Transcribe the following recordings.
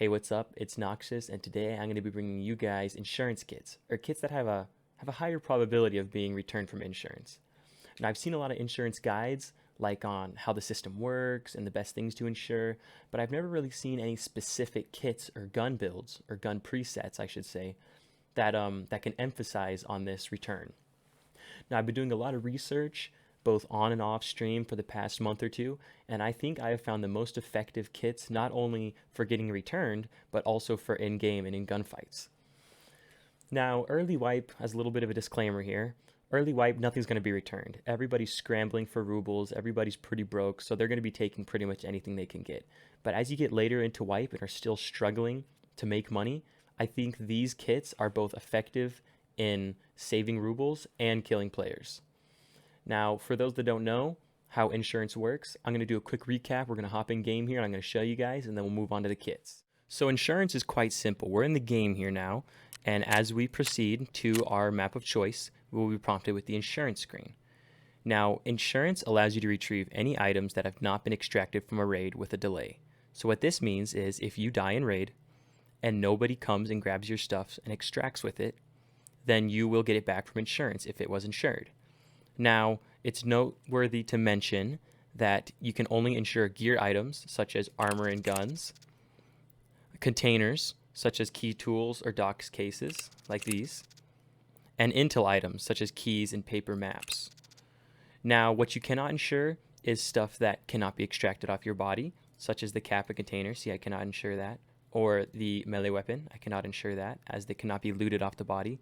Hey, what's up? It's Noxious, and today I'm going to be bringing you guys insurance kits, or kits that have a higher probability of being returned from insurance. Now, I've seen a lot of insurance guides, like on how the system works and the best things to insure, but I've never really seen any specific kits or gun builds, or gun presets, I should say, that can emphasize on this return. Now, I've been doing a lot of research, both on and off stream, for the past month or two, and I think I have found the most effective kits not only for getting returned, but also for in game and in gunfights. Now, early wipe, as a little bit of a disclaimer here, early wipe, nothing's going to be returned. Everybody's scrambling for rubles, everybody's pretty broke, so they're going to be taking pretty much anything they can get. But as you get later into wipe and are still struggling to make money, I think these kits are both effective in saving rubles and killing players. Now, for those that don't know how insurance works, I'm going to do a quick recap. We're going to hop in game here and I'm going to show you guys, and then we'll move on to the kits. So insurance is quite simple. We're in the game here now, and as we proceed to our map of choice, we will be prompted with the insurance screen. Now, insurance allows you to retrieve any items that have not been extracted from a raid with a delay. So what this means is if you die in raid and nobody comes and grabs your stuff and extracts with it, then you will get it back from insurance if it was insured. Now, it's noteworthy to mention that you can only insure gear items such as armor and guns, containers such as key tools or docs cases like these, and intel items such as keys and paper maps. Now, what you cannot insure is stuff that cannot be extracted off your body, such as the Kappa container. See, I cannot insure that. Or the melee weapon, I cannot insure that, as they cannot be looted off the body.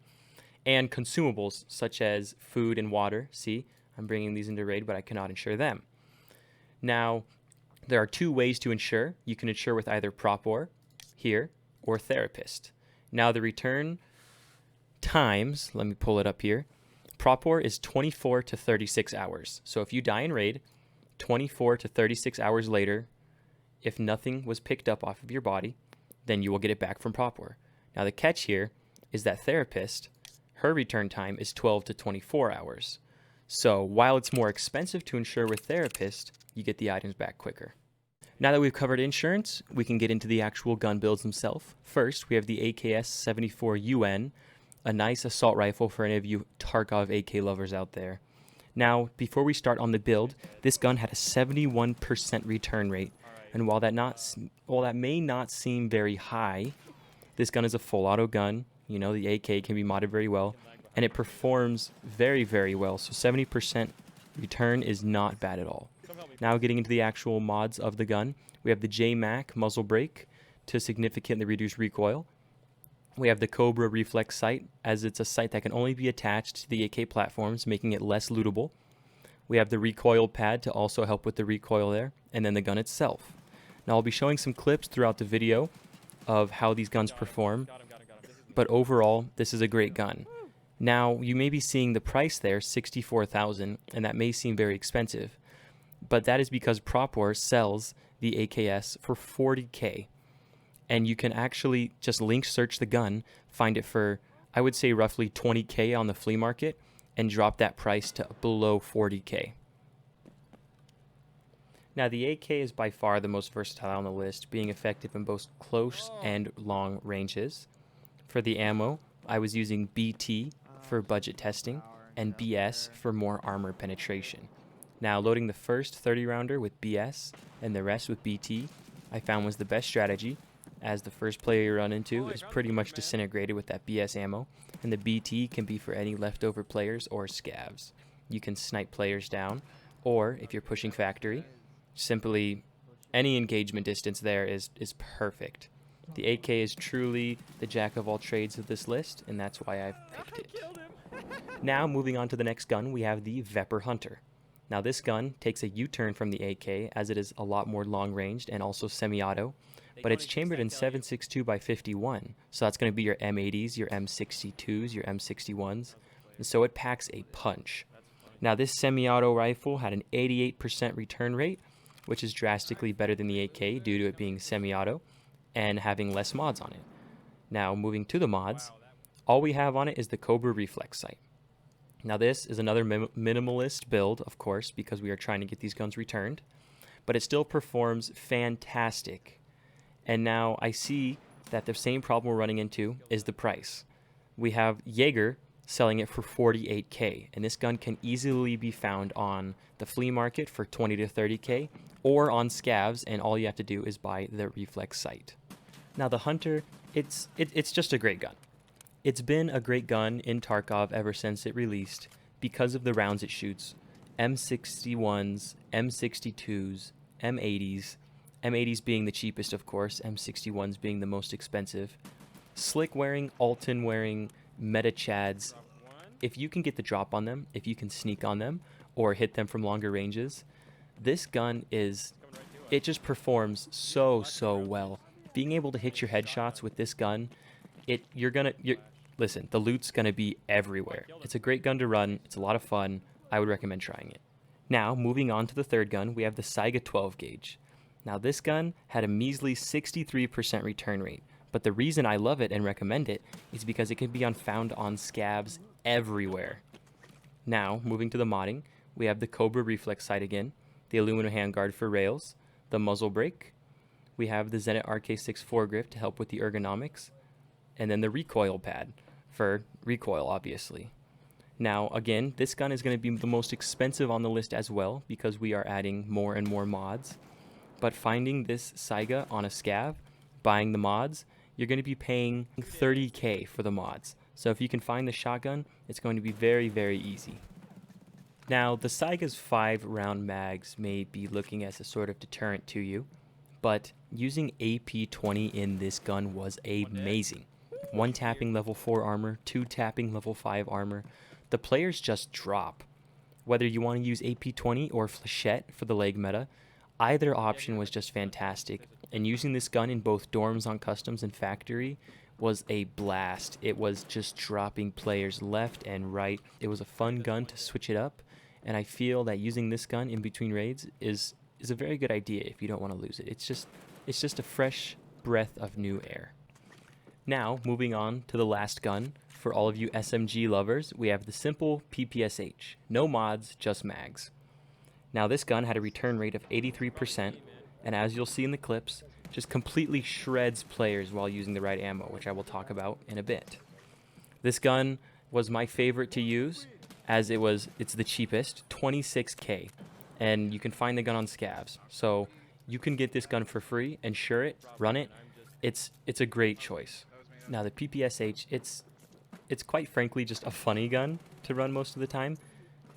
And consumables such as food and water. See, I'm bringing these into raid, but I cannot insure them. Now, there are two ways to insure. You can insure with either Propor here or Therapist. Now, the return times, let me pull it up here. Propor is 24 to 36 hours. So if you die in raid, 24 to 36 hours later, if nothing was picked up off of your body, then you will get it back from Propor. Now, the catch here is that Therapist, her return time is 12 to 24 hours. So while it's more expensive to insure with Therapist, you get the items back quicker. Now that we've covered insurance, we can get into the actual gun builds themselves. First, we have the AKS-74UN, a nice assault rifle for any of you Tarkov AK lovers out there. Now, before we start on the build, this gun had a 71% return rate, and while that may not seem very high, this gun is a full auto gun. You know, the AK can be modded very well, and it performs very, very well. So 70% return is not bad at all. Now getting into the actual mods of the gun, we have the JMac muzzle brake to significantly reduce recoil. We have the Cobra reflex sight, as it's a sight that can only be attached to the AK platforms, making it less lootable. We have the recoil pad to also help with the recoil there, and then the gun itself. Now I'll be showing some clips throughout the video of how these guns perform, but overall, this is a great gun. Now, you may be seeing the price there, $64,000, and that may seem very expensive, but that is because Propor sells the AKS for $40K, and you can actually just link search the gun, find it for, I would say, roughly $20K on the flea market, and drop that price to below $40K. Now, the AK is by far the most versatile on the list, being effective in both close and long ranges. For the ammo, I was using BT for budget testing and BS for more armor penetration. Now, loading the first 30 rounder with BS and the rest with BT, I found was the best strategy, as the first player you run into is pretty much disintegrated with that BS ammo, and the BT can be for any leftover players or scavs. You can snipe players down, or if you're pushing factory, simply any engagement distance there is perfect. The AK is truly the jack of all trades of this list, and that's why I've picked it. Now, moving on to the next gun, we have the Vepr Hunter. Now, this gun takes a U-turn from the AK, as it is a lot more long-ranged and also semi-auto, but it's chambered in 7.62 by 51, so that's going to be your M80s, your M62s, your M61s, and so it packs a punch. Now, this semi-auto rifle had an 88% return rate, which is drastically better than the AK due to it being semi-auto and having less mods on it. Now, moving to the mods, all we have on it is the Cobra reflex sight. Now, this is another minimalist build, of course, because we are trying to get these guns returned, but it still performs fantastic And now I see that the same problem we're running into is the price. We have Jaeger selling it for 48K, and this gun can easily be found on the flea market for 20 to 30K or on scavs, and all you have to do is buy the reflex sight. Now the Hunter, it's just a great gun. It's been a great gun in Tarkov ever since it released because of the rounds it shoots. M61s, M62s, M80s, M80s being the cheapest of course, M61s being the most expensive. Slick wearing, Alton wearing, meta chads. If you can get the drop on them, if you can sneak on them, or hit them from longer ranges, this gun it just performs so well. Being able to hit your headshots with this gun, listen, the loot's gonna be everywhere. It's a great gun to run, it's a lot of fun, I would recommend trying it. Now, moving on to the third gun, we have the Saiga 12 gauge. Now this gun had a measly 63% return rate, but the reason I love it and recommend it is because it can be found on scavs everywhere. Now, moving to the modding, we have the Cobra reflex sight again, the aluminum handguard for rails, the muzzle brake, we have the Zenit RK6 foregrip to help with the ergonomics, and then the recoil pad for recoil, obviously. Now, again, this gun is going to be the most expensive on the list as well because we are adding more and more mods. But finding this Saiga on a scav, buying the mods, you're going to be paying 30K for the mods. So if you can find the shotgun, it's going to be very easy. Now, the Saiga's 5-round mags may be looking as a sort of deterrent to you, but using AP20 in this gun was amazing. 1 tapping level 4 armor, 2 tapping level 5 armor. The players just drop. Whether you want to use AP20 or Flechette for the leg meta, either option was just fantastic. And using this gun in both dorms on customs and factory was a blast. It was just dropping players left and right. It was a fun gun to switch it up, and I feel that using this gun in between raids is a very good idea if you don't want to lose it. It's just a fresh breath of new air. Now, moving on to the last gun. For all of you SMG lovers, we have the simple PPSH. No mods, just mags. Now this gun had a return rate of 83%, and as you'll see in the clips, just completely shreds players while using the right ammo, which I will talk about in a bit. This gun was my favorite to use, as it's the cheapest, 26K, and you can find the gun on scavs. So you can get this gun for free, insure it, run it. It's a great choice. Now the PPSH, it's quite frankly just a funny gun to run most of the time.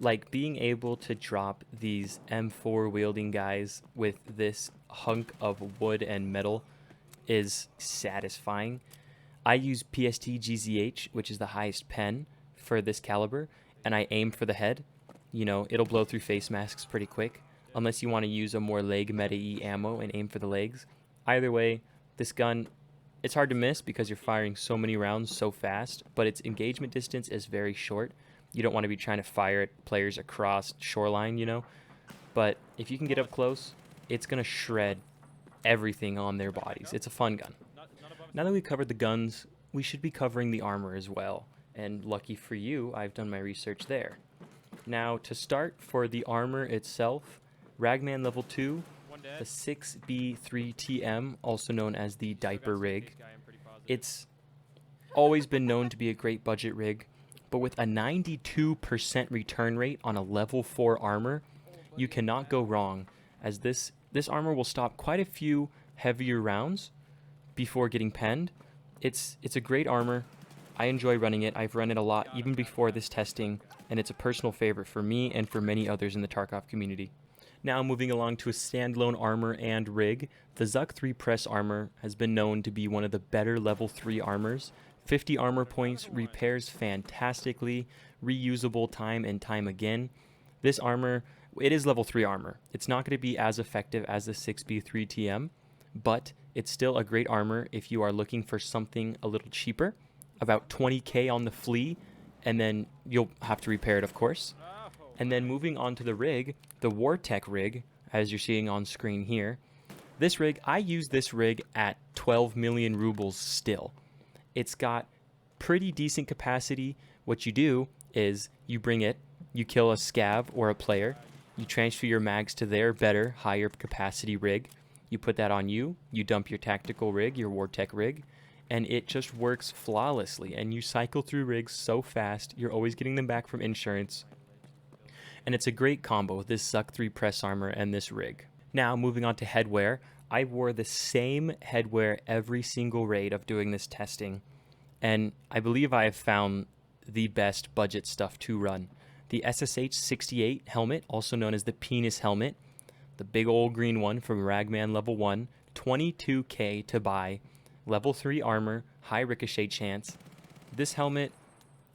Like being able to drop these M4 wielding guys with this hunk of wood and metal is satisfying. I use PST GZH, which is the highest pen for this caliber, and I aim for the head. You know, it'll blow through face masks pretty quick, unless you want to use a more leg meta-y ammo and aim for the legs. Either way, this gun, it's hard to miss because you're firing so many rounds so fast, but its engagement distance is very short. You don't want to be trying to fire at players across shoreline, you know? But if you can get up close, it's going to shred everything on their bodies. It's a fun gun. Now that we've covered the guns, we should be covering the armor as well. And lucky for you, I've done my research there. Now, to start, for the armor itself, Ragman level 2, the 6B3TM, also known as the diaper rig. It's always been known to be a great budget rig, but with a 92% return rate on a level 4 armor, you cannot go wrong, as this armor will stop quite a few heavier rounds before getting penned. It's a great armor. I enjoy running it. I've run it a lot even before this testing, and it's a personal favorite for me and for many others in the Tarkov community. Now moving along to a standalone armor and rig, the Zuk 3 Press armor has been known to be one of the better level 3 armors. 50 armor points, repairs fantastically, reusable time and time again. This armor, it is level 3 armor. It's not going to be as effective as the 6B3TM, but it's still a great armor if you are looking for something a little cheaper, about 20K on the flea, and then you'll have to repair it, of course. And then moving on to the rig, the Wartech rig, as you're seeing on screen here. This rig, I use this rig at 12 million rubles still. It's got pretty decent capacity. What you do is you bring it, you kill a scav or a player, you transfer your mags to their better, higher capacity rig, You put that on you, you dump your tactical rig, your Wartech rig, and it just works flawlessly. And you cycle through rigs so fast, you're always getting them back from insurance. And it's a great combo, this Zuck 3 press armor and this rig. Now, moving on to headwear, I wore the same headwear every single raid of doing this testing, and I believe I have found the best budget stuff to run. The SSH-68 helmet, also known as the penis helmet, the big old green one from Ragman level 1, 22k to buy, level 3 armor, high ricochet chance. This helmet,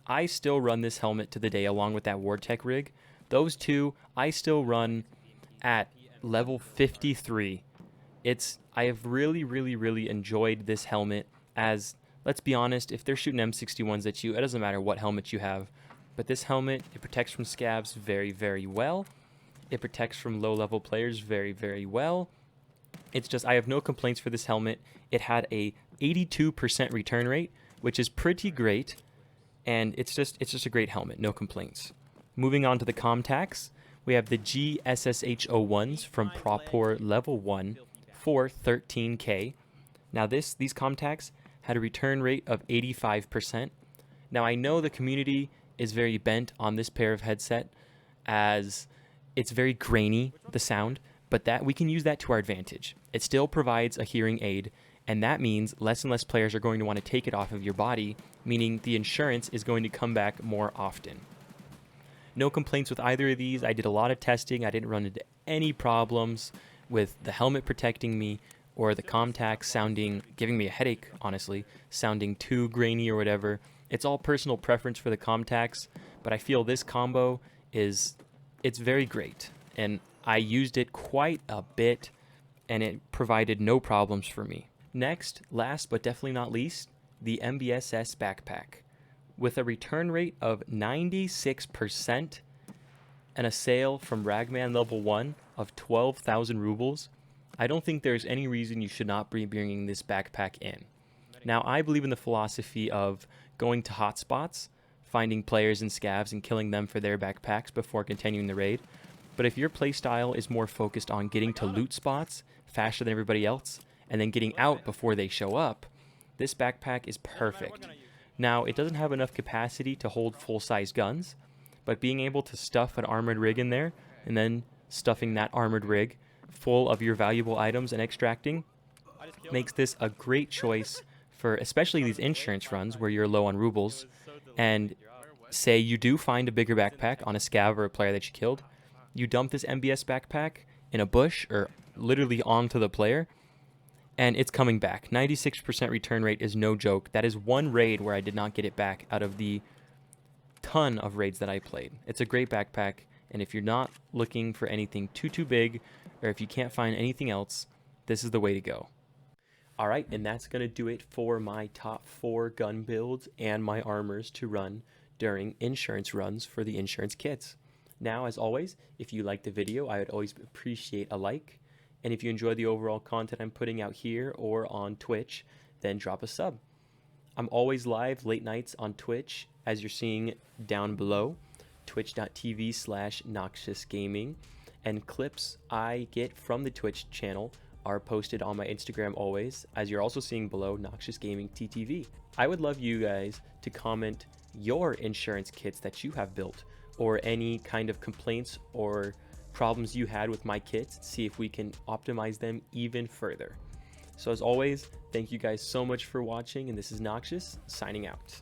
I still run this helmet to the day along with that Wartech rig. Those two, I still run at level 53. I have really enjoyed this helmet, as, let's be honest, if they're shooting M61s at you, it doesn't matter what helmet you have. But this helmet, it protects from scavs very well. It protects from low-level players very well. It's just, I have no complaints for this helmet. It had a 82% return rate, which is pretty great, and it's just a great helmet, no complaints. Moving on to the Comtacs, we have the GSSH-01s from Propor level 1 for 13k. Now these Comtacs had a return rate of 85%. Now I know the community is very bent on this pair of headset, as it's very grainy, the sound, but that we can use that to our advantage. It still provides a hearing aid, and that means less and less players are going to want to take it off of your body, meaning the insurance is going to come back more often. No complaints with either of these. I did a lot of testing. I didn't run into any problems with the helmet protecting me or the Comtacs giving me a headache, honestly, sounding too grainy or whatever. It's all personal preference for the Comtacs, but I feel this combo it's very great, and I used it quite a bit, and it provided no problems for me. Next, last but definitely not least, the MBSS backpack. With a return rate of 96% and a sale from Ragman level 1 of 12,000 rubles, I don't think there's any reason you should not be bringing this backpack in. Now, I believe in the philosophy of going to hotspots, finding players and scavs and killing them for their backpacks before continuing the raid. But if your playstyle is more focused on getting to loot spots faster than everybody else and then getting out before they show up, this backpack is perfect. Now, it doesn't have enough capacity to hold full-size guns, but being able to stuff an armored rig in there and then stuffing that armored rig full of your valuable items and extracting makes this a great choice for especially these insurance runs where you're low on rubles, and say you do find a bigger backpack on a scav or a player that you killed, you dump this MBS backpack in a bush or literally onto the player, and it's coming back. 96% return rate is no joke. That is one raid where I did not get it back out of the ton of raids that I played. It's a great backpack, and if you're not looking for anything too big, or if you can't find anything else, this is the way to go. All right, and that's going to do it for my top 4 gun builds and my armors to run during insurance runs for the insurance kits. Now, as always, if you liked the video, I would always appreciate a like. And if you enjoy the overall content I'm putting out here or on Twitch, then drop a sub. I'm always live late nights on Twitch, as you're seeing down below, twitch.tv/NoxiousGaming. And clips I get from the Twitch channel are posted on my Instagram always, as you're also seeing below, Noxious Gaming TTV. I would love you guys to comment your insurance kits that you have built, or any kind of complaints or problems you had with my kits, see if we can optimize them even further. So as always, thank you guys so much for watching, and this is Noxious signing out.